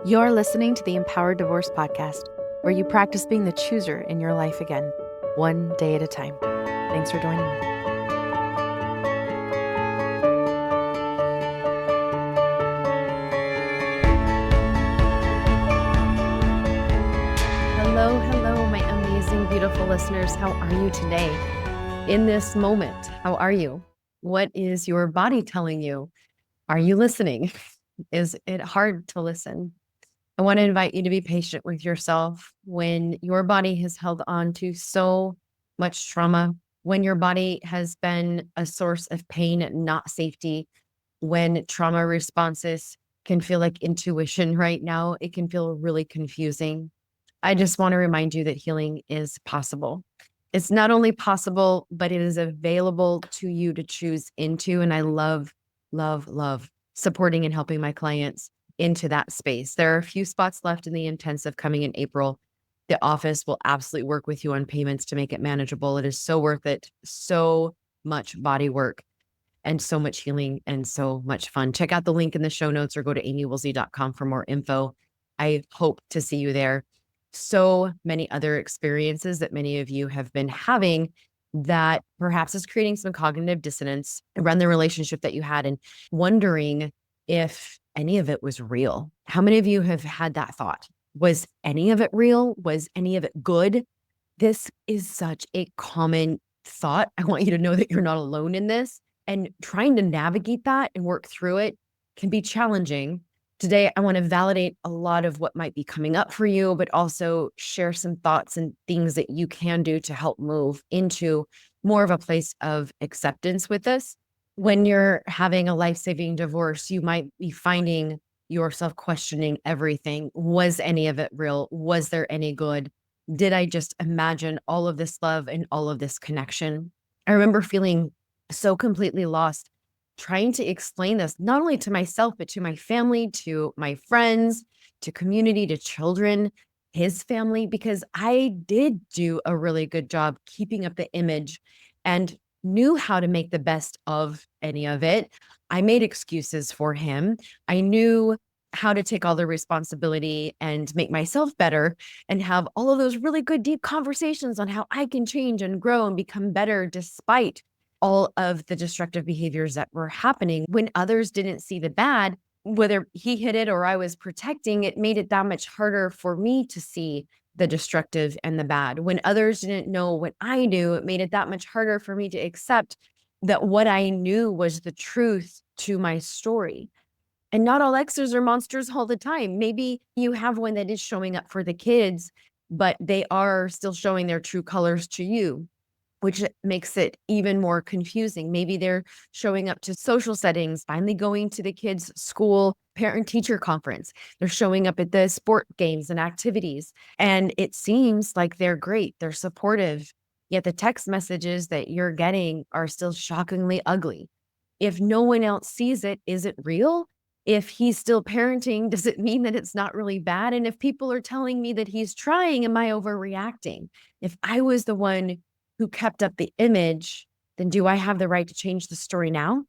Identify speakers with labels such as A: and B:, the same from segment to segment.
A: You're listening to the Empowered Divorce Podcast, where you practice being the chooser in your life again, one day at a time. Thanks for joining me. Hello, my amazing, beautiful listeners. How are you today? In this moment, how are you? What is your body telling you? Are you listening? Is it hard to listen? I want to invite you to be patient with yourself when your body has held on to so much trauma, when your body has been a source of pain, not safety, when trauma responses can feel like intuition right now. It can feel really confusing. I just want to remind you that healing is possible. It's not only possible, but it is available to you to choose into. And I love supporting and helping my clients into that space. There are a few spots left in the intensive coming in April. The office will absolutely work with you on payments to make it manageable. It is so worth it. So much body work and so much healing and so much fun. Check out the link in the show notes or go to amiewoolsey.com for more info. I hope to see you there. So many other experiences that many of you have been having that perhaps is creating some cognitive dissonance around the relationship that you had and wondering if any of it was real. How many of you have had that thought? Was any of it real? Was any of it good? This is such a common thought. I want you to know that you're not alone in this. And trying to navigate that and work through it can be challenging. Today, I want to validate a lot of what might be coming up for you, but also share some thoughts and things that you can do to help move into more of a place of acceptance with this. When you're having a life-saving divorce, you might be finding yourself questioning everything. Was any of it real? Was there any good? Did I just imagine all of this love and all of this connection? I remember feeling so completely lost, trying to explain this, not only to myself, but to my family, to my friends, to community, to children, his family, because I did do a really good job keeping up the image and knew how to make the best of any of it. I made excuses for him. I knew how to take all the responsibility and make myself better and have all of those really good, deep conversations on how I can change and grow and become better despite all of the destructive behaviors that were happening. When others didn't see the bad, whether he hid it or I was protecting, it made it that much harder for me to see the destructive and the bad. When others didn't know what I knew, it made it that much harder for me to accept that what I knew was the truth to my story. And not all exes are monsters all the time. Maybe you have one that is showing up for the kids, but they are still showing their true colors to you, which makes it even more confusing. Maybe they're showing up to social settings, finally going to the kids' school parent-teacher conference. They're showing up at the sport games and activities. And it seems like they're great, they're supportive, yet the text messages that you're getting are still shockingly ugly. If no one else sees it, is it real? If he's still parenting, does it mean that it's not really bad? And if people are telling me that he's trying, am I overreacting? If I was the one who kept up the image, then do I have the right to change the story now?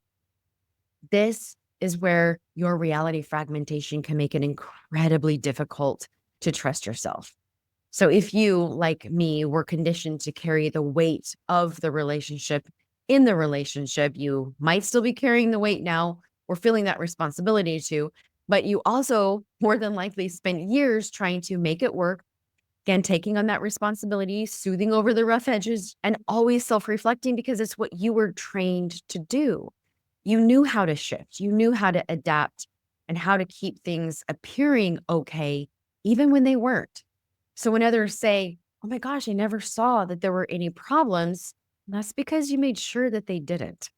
A: This is where your reality fragmentation can make it incredibly difficult to trust yourself. So if you, like me, were conditioned to carry the weight of the relationship in the relationship, you might still be carrying the weight now or feeling that responsibility to, but you also more than likely spent years trying to make it work. Again, taking on that responsibility, soothing over the rough edges, and always self-reflecting because it's what you were trained to do. You knew how to shift, you knew how to adapt and how to keep things appearing okay, even when they weren't. So when others say, oh my gosh, I never saw that there were any problems, that's because you made sure that they didn't.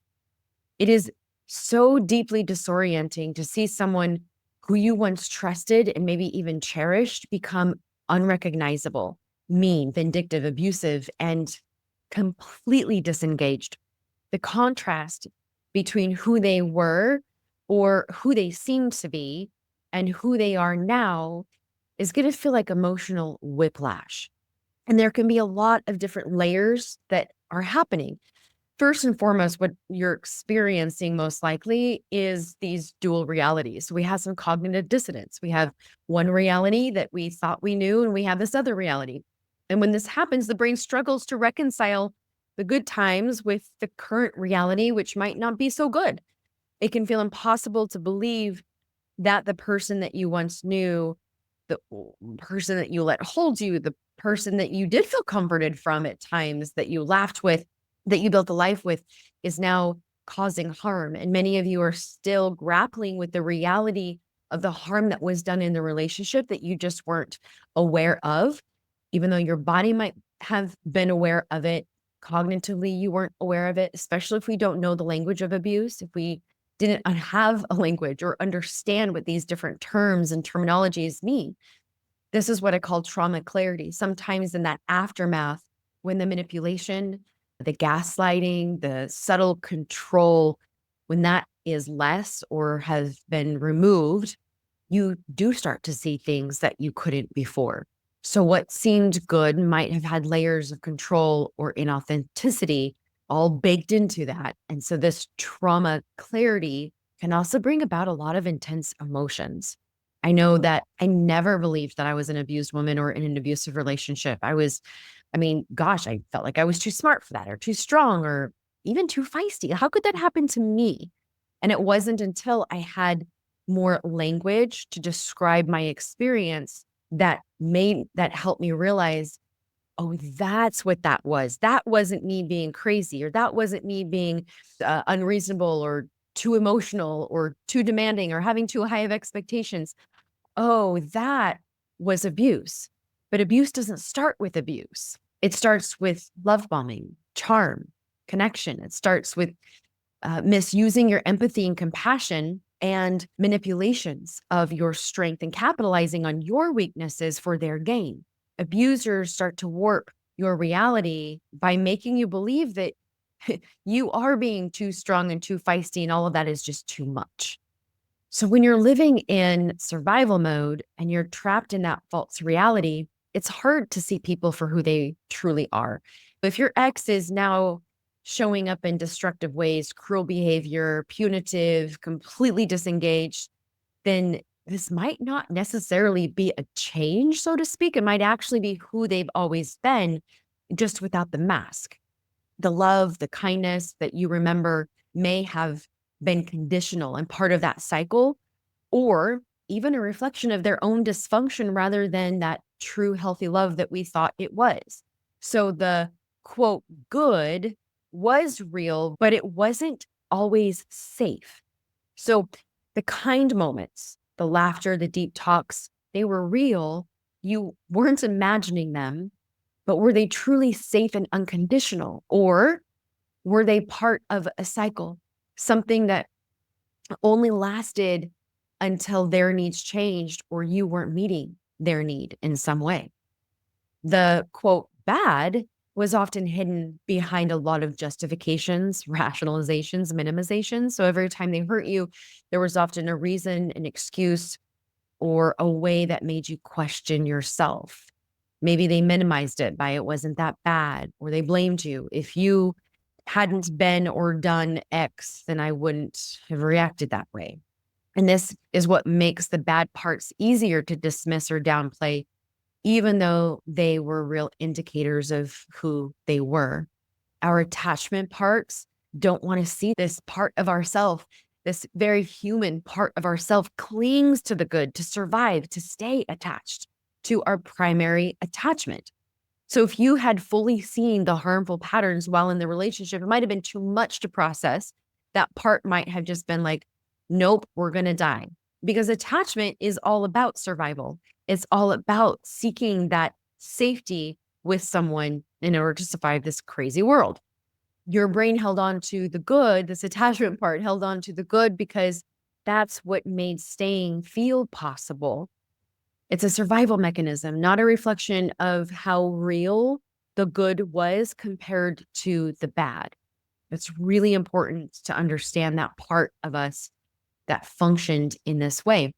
A: It is so deeply disorienting to see someone who you once trusted and maybe even cherished become unrecognizable, mean, vindictive, abusive, and completely disengaged. The contrast between who they were or who they seemed to be and who they are now is going to feel like emotional whiplash. And there can be a lot of different layers that are happening. First and foremost, what you're experiencing most likely is these dual realities. So we have some cognitive dissonance. We have one reality that we thought we knew, and we have this other reality. And when this happens, the brain struggles to reconcile the good times with the current reality, which might not be so good. It can feel impossible to believe that the person that you once knew, the person that you let hold you, the person that you did feel comforted from at times, that you laughed with, that you built a life with, is now causing harm. And many of you are still grappling with the reality of the harm that was done in the relationship that you just weren't aware of, even though your body might have been aware of it. Cognitively, you weren't aware of it, especially if we don't know the language of abuse. If we didn't have a language or understand what these different terms and terminologies mean. This is what I call trauma clarity. Sometimes in that aftermath, when the manipulation, the gaslighting, the subtle control, when that is less or has been removed, you do start to see things that you couldn't before. So what seemed good might have had layers of control or inauthenticity all baked into that. And so this trauma clarity can also bring about a lot of intense emotions. I know that I never believed that I was an abused woman or in an abusive relationship. I felt like I was too smart for that or too strong or even too feisty. How could that happen to me? And it wasn't until I had more language to describe my experience that helped me realize, oh, that's what that was. That wasn't me being crazy, or that wasn't me being unreasonable or too emotional or too demanding or having too high of expectations. Oh, that was abuse. But abuse doesn't start with abuse. It starts with love bombing, charm, connection. It starts with misusing your empathy and compassion and manipulations of your strength and capitalizing on your weaknesses for their gain. Abusers start to warp your reality by making you believe that you are being too strong and too feisty, and all of that is just too much. So when you're living in survival mode and you're trapped in that false reality, it's hard to see people for who they truly are. If your ex is now showing up in destructive ways, cruel behavior, punitive, completely disengaged, then this might not necessarily be a change, so to speak. It might actually be who they've always been, just without the mask. The love, the kindness that you remember may have been conditional and part of that cycle, or even a reflection of their own dysfunction rather than that true healthy love that we thought it was. So the quote good was real, but it wasn't always safe. So the kind moments, the laughter, the deep talks, they were real. You weren't imagining them, but were they truly safe and unconditional? Or were they part of a cycle, something that only lasted until their needs changed or you weren't meeting their need in some way? The quote bad was often hidden behind a lot of justifications, rationalizations, minimizations. So every time they hurt you, there was often a reason, an excuse, or a way that made you question yourself. Maybe they minimized it by it wasn't that bad, or they blamed you. If you hadn't been or done X, then I wouldn't have reacted that way. And this is what makes the bad parts easier to dismiss or downplay, even though they were real indicators of who they were. Our attachment parts don't want to see this part of ourself. This very human part of ourself clings to the good to survive, to stay attached to our primary attachment. So if you had fully seen the harmful patterns while in the relationship, it might have been too much to process. That part might have just been like, nope, we're going to die. Because attachment is all about survival. It's all about seeking that safety with someone in order to survive this crazy world. Your brain held on to the good, this attachment part held on to the good because that's what made staying feel possible. It's a survival mechanism, not a reflection of how real the good was compared to the bad. It's really important to understand that part of us that functioned in this way.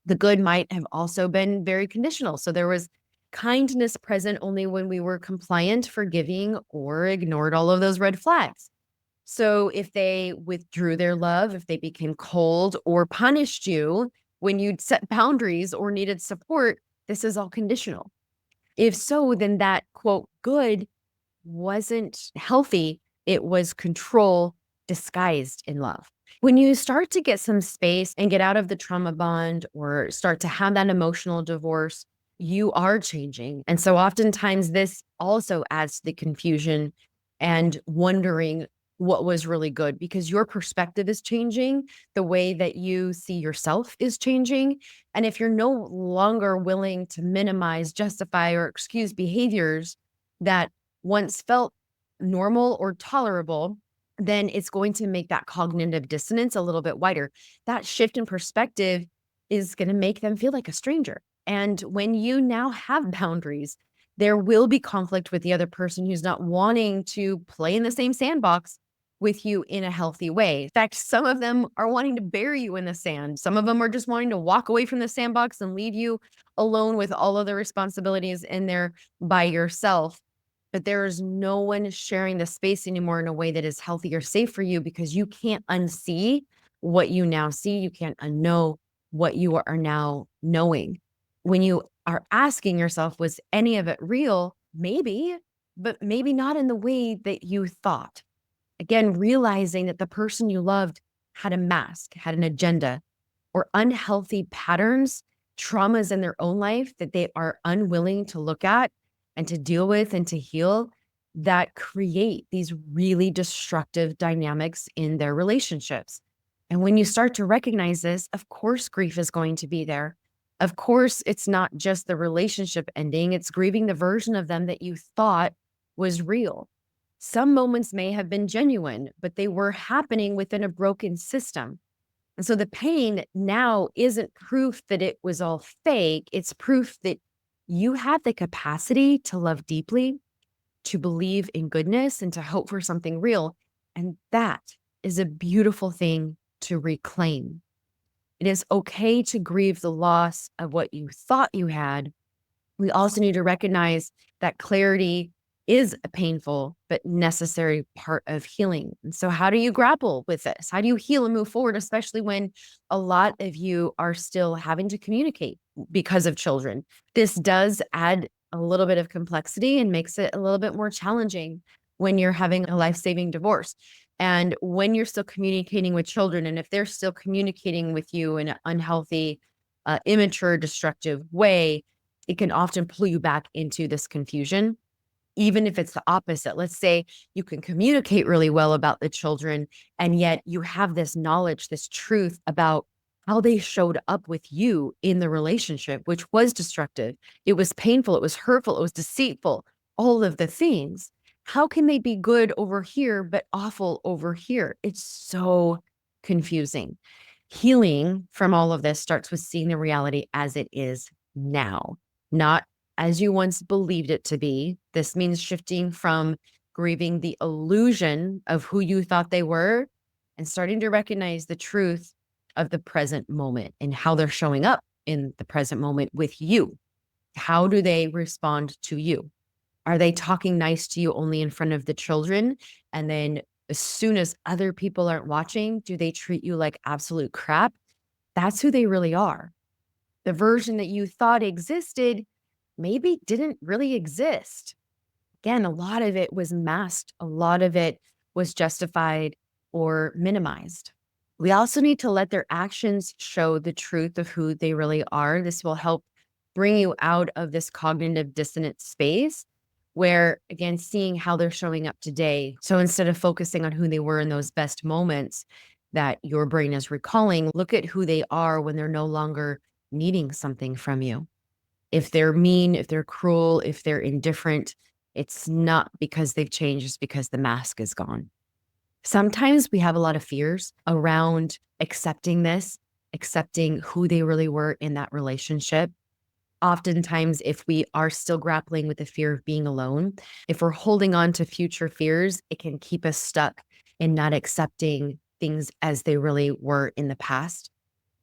A: The good might have also been very conditional. So there was kindness present only when we were compliant, forgiving, or ignored all of those red flags. So if they withdrew their love, if they became cold or punished you when you'd set boundaries or needed support, this is all conditional. If so, then that quote good wasn't healthy. It was control disguised in love. When you start to get some space and get out of the trauma bond or start to have that emotional divorce, you are changing. And so oftentimes this also adds to the confusion and wondering what was really good because your perspective is changing. The way that you see yourself is changing. And if you're no longer willing to minimize, justify, or excuse behaviors that once felt normal or tolerable, then it's going to make that cognitive dissonance a little bit wider. That shift in perspective is going to make them feel like a stranger. And when you now have boundaries, there will be conflict with the other person who's not wanting to play in the same sandbox with you in a healthy way. In fact, some of them are wanting to bury you in the sand. Some of them are just wanting to walk away from the sandbox and leave you alone with all of the responsibilities in there by yourself. But there is no one sharing the space anymore in a way that is healthy or safe for you because you can't unsee what you now see. You can't unknow what you are now knowing. When you are asking yourself, was any of it real? Maybe, but maybe not in the way that you thought. Again, realizing that the person you loved had a mask, had an agenda, or unhealthy patterns, traumas in their own life that they are unwilling to look at and to deal with and to heal that create these really destructive dynamics in their relationships. And when you start to recognize this, of course, grief is going to be there. Of course, it's not just the relationship ending, it's grieving the version of them that you thought was real. Some moments may have been genuine, but they were happening within a broken system. And so the pain now isn't proof that it was all fake. It's proof that you had the capacity to love deeply, to believe in goodness, and to hope for something real. And that is a beautiful thing to reclaim. It is okay to grieve the loss of what you thought you had. We also need to recognize that clarity is a painful but necessary part of healing. And so, how do you grapple with this? How do you heal and move forward, especially when a lot of you are still having to communicate because of children? This does add a little bit of complexity and makes it a little bit more challenging when you're having a life saving divorce. And when you're still communicating with children, and if they're still communicating with you in an unhealthy, immature, destructive way, it can often pull you back into this confusion, even if it's the opposite. Let's say you can communicate really well about the children, and yet you have this knowledge, this truth about how they showed up with you in the relationship, which was destructive. It was painful. It was hurtful. It was deceitful, all of the things. How can they be good over here, but awful over here? It's so confusing. Healing from all of this starts with seeing the reality as it is now, not as you once believed it to be. This means shifting from grieving the illusion of who you thought they were and starting to recognize the truth of the present moment and how they're showing up in the present moment with you. How do they respond to you? Are they talking nice to you only in front of the children? And then as soon as other people aren't watching, do they treat you like absolute crap? That's who they really are. The version that you thought existed maybe didn't really exist. Again, a lot of it was masked, a lot of it was justified or minimized. We also need to let their actions show the truth of who they really are. This will help bring you out of this cognitive dissonance space where, again, seeing how they're showing up today. So instead of focusing on who they were in those best moments that your brain is recalling, look at who they are when they're no longer needing something from you. If they're mean, if they're cruel, if they're indifferent, it's not because they've changed, it's because the mask is gone. Sometimes we have a lot of fears around accepting this, accepting who they really were in that relationship. Oftentimes, if we are still grappling with the fear of being alone, if we're holding on to future fears, it can keep us stuck in not accepting things as they really were in the past.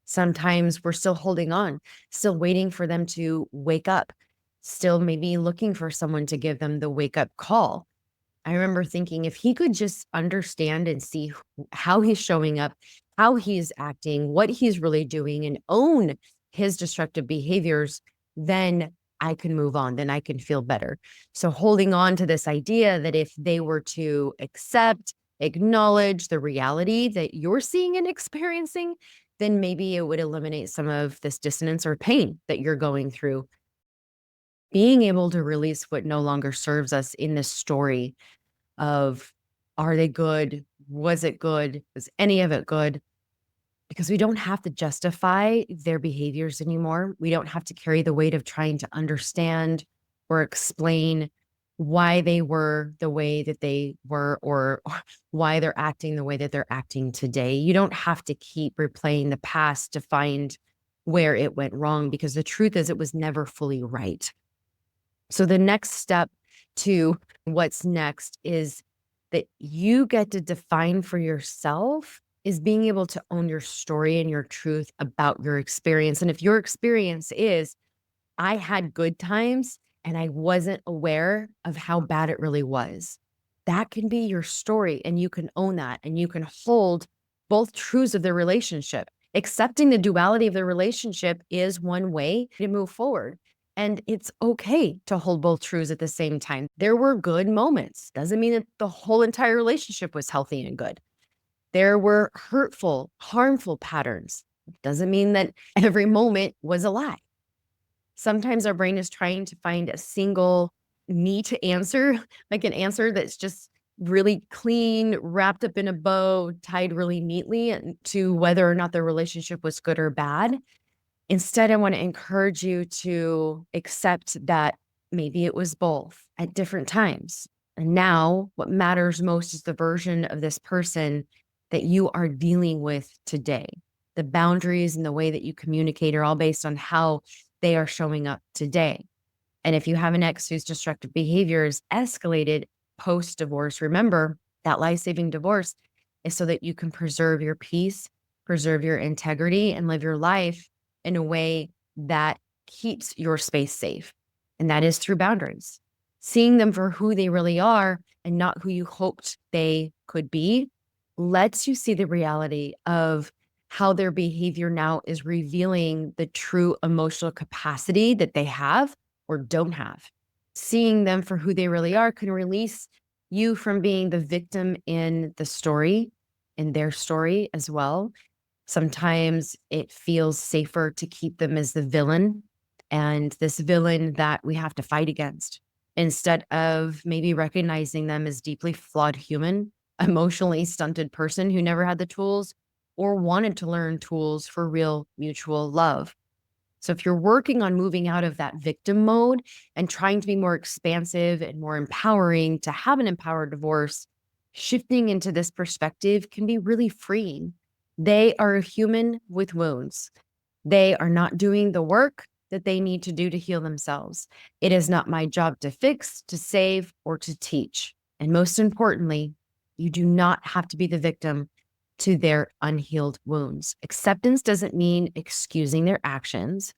A: Sometimes we're still holding on, still waiting for them to wake up, still maybe looking for someone to give them the wake up call. I remember thinking if he could just understand and see how he's showing up, how he's acting, what he's really doing, and own his destructive behaviors, then I can move on, then I can feel better. So holding on to this idea that if they were to accept, acknowledge the reality that you're seeing and experiencing, then maybe it would eliminate some of this dissonance or pain that you're going through. Being able to release what no longer serves us in this story of, are they good? Was it good? Was any of it good? Because we don't have to justify their behaviors anymore. We don't have to carry the weight of trying to understand or explain why they were the way that they were, or why they're acting the way that they're acting today. You don't have to keep replaying the past to find where it went wrong, because the truth is it was never fully right. So the next step to what's next is that you get to define for yourself is being able to own your story and your truth about your experience. And if your experience is, I had good times and I wasn't aware of how bad it really was, that can be your story. And you can own that, and you can hold both truths of the relationship. Accepting the duality of the relationship is one way to move forward. And it's okay to hold both truths at the same time. There were good moments. Doesn't mean that the whole entire relationship was healthy and good. There were hurtful, harmful patterns. Doesn't mean that every moment was a lie. Sometimes our brain is trying to find a single neat answer, like an answer that's just really clean, wrapped up in a bow, tied really neatly to whether or not the relationship was good or bad. Instead, I want to encourage you to accept that maybe it was both at different times. And now what matters most is the version of this person that you are dealing with today. The boundaries and the way that you communicate are all based on how they are showing up today. And if you have an ex whose destructive behaviors escalated post-divorce, remember that life-saving divorce is so that you can preserve your peace, preserve your integrity, and live your life in a way that keeps your space safe. And that is through boundaries. Seeing them for who they really are and not who you hoped they could be lets you see the reality of how their behavior now is revealing the true emotional capacity that they have or don't have. Seeing them for who they really are can release you from being the victim in the story, in their story as well. Sometimes it feels safer to keep them as the villain, and this villain that we have to fight against, instead of maybe recognizing them as deeply flawed human, emotionally stunted person who never had the tools or wanted to learn tools for real mutual love. So if you're working on moving out of that victim mode and trying to be more expansive and more empowering to have an empowered divorce, shifting into this perspective can be really freeing. They are a human with wounds. They are not doing the work that they need to do to heal themselves. It is not my job to fix, to save, or to teach. And most importantly, you do not have to be the victim to their unhealed wounds. Acceptance doesn't mean excusing their actions.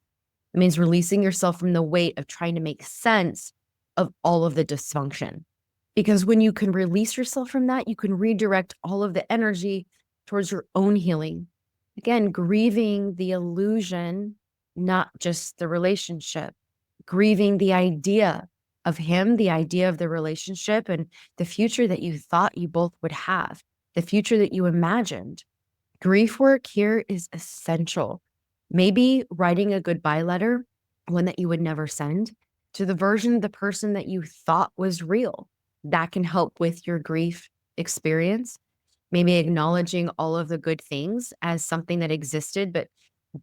A: It means releasing yourself from the weight of trying to make sense of all of the dysfunction. Because when you can release yourself from that, you can redirect all of the energy towards your own healing. Again, grieving the illusion, not just the relationship, grieving the idea of him, the idea of the relationship, and the future that you thought you both would have, the future that you imagined. Grief work here is essential. Maybe writing a goodbye letter, one that you would never send, to the version of the person that you thought was real. That can help with your grief experience. Maybe acknowledging all of the good things as something that existed, but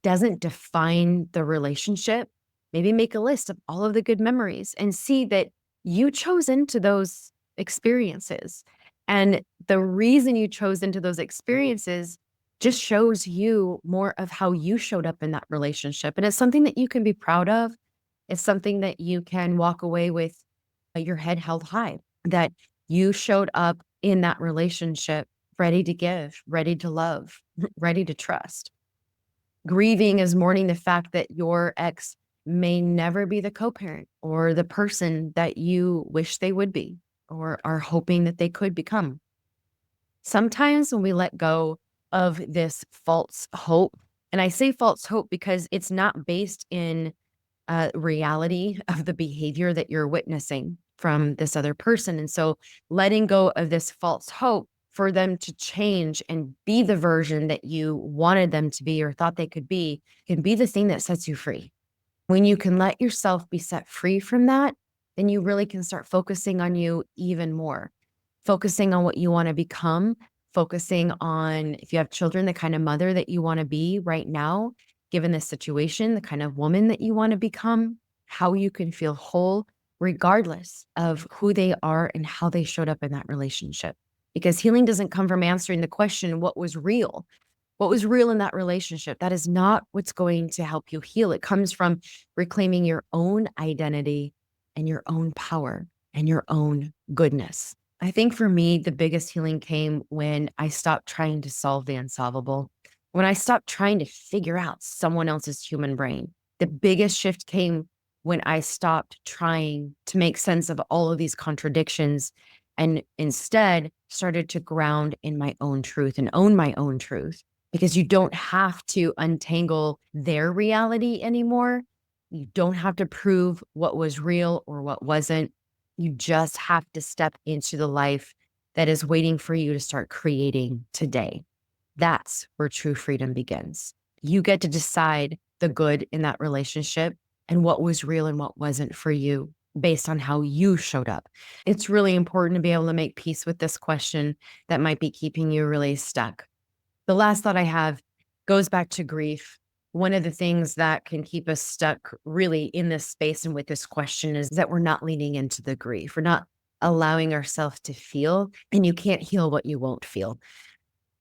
A: doesn't define the relationship. Maybe make a list of all of the good memories and see that you chose into those experiences. And the reason you chose into those experiences just shows you more of how you showed up in that relationship. And it's something that you can be proud of. It's something that you can walk away with your head held high, that you showed up in that relationship ready to give, ready to love, ready to trust. Grieving is mourning the fact that your ex may never be the co-parent or the person that you wish they would be. or are hoping that they could become. Sometimes when we let go of this false hope, and I say false hope because it's not based in reality of the behavior that you're witnessing from this other person. And so letting go of this false hope for them to change and be the version that you wanted them to be or thought they could be can be the thing that sets you free. When you can let yourself be set free from that, then you really can start focusing on you even more, focusing on what you want to become, focusing on, if you have children, the kind of mother that you want to be right now, given this situation, the kind of woman that you want to become, how you can feel whole, regardless of who they are and how they showed up in that relationship. Because healing doesn't come from answering the question, what was real? What was real in that relationship? That is not what's going to help you heal. It comes from reclaiming your own identity and your own power and your own goodness. I think for me, the biggest healing came when I stopped trying to solve the unsolvable, when I stopped trying to figure out someone else's human brain. The biggest shift came when I stopped trying to make sense of all of these contradictions and instead started to ground in my own truth and own my own truth, because you don't have to untangle their reality anymore. You don't have to prove what was real or what wasn't. You just have to step into the life that is waiting for you to start creating today. That's where true freedom begins. You get to decide the good in that relationship and what was real and what wasn't for you based on how you showed up. It's really important to be able to make peace with this question that might be keeping you really stuck. The last thought I have goes back to grief. One of the things that can keep us stuck really in this space and with this question is that we're not leaning into the grief. We're not allowing ourselves to feel, and you can't heal what you won't feel.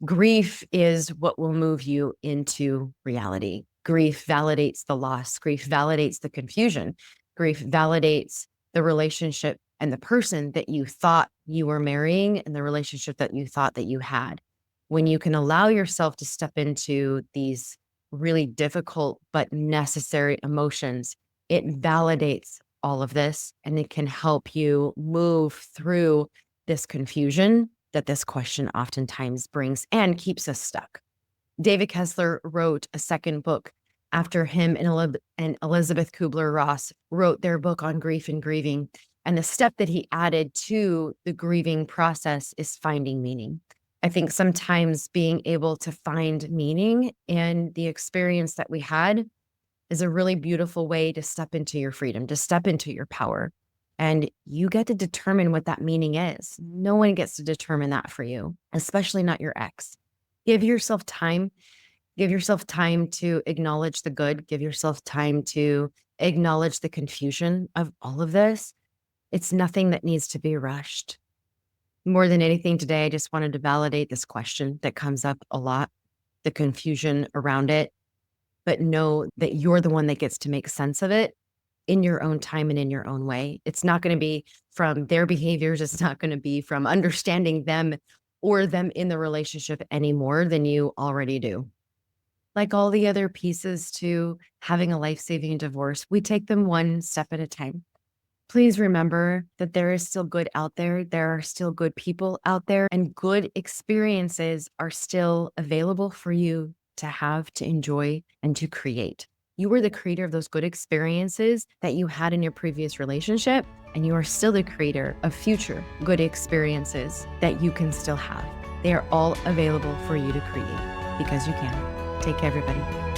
A: Grief is what will move you into reality. Grief validates the loss. Grief validates the confusion. Grief validates the relationship and the person that you thought you were marrying and the relationship that you thought that you had. When you can allow yourself to step into these really difficult but necessary emotions, it validates all of this and it can help you move through this confusion that this question oftentimes brings and keeps us stuck. David Kessler wrote a second book after him and Elizabeth Kubler-Ross wrote their book on grief and grieving. And the step that he added to the grieving process is finding meaning. I think sometimes being able to find meaning in the experience that we had is a really beautiful way to step into your freedom, to step into your power. And you get to determine what that meaning is. No one gets to determine that for you, especially not your ex. Give yourself time. Give yourself time to acknowledge the good. Give yourself time to acknowledge the confusion of all of this. It's nothing that needs to be rushed. More than anything today, I just wanted to validate this question that comes up a lot, the confusion around it, but know that you're the one that gets to make sense of it in your own time and in your own way. It's not going to be from their behaviors. It's not going to be from understanding them or them in the relationship any more than you already do. Like all the other pieces to having a life-saving divorce, we take them one step at a time. Please remember that there is still good out there. There are still good people out there, and good experiences are still available for you to have, to enjoy, and to create. You were the creator of those good experiences that you had in your previous relationship, and you are still the creator of future good experiences that you can still have. They are all available for you to create because you can. Take care, everybody.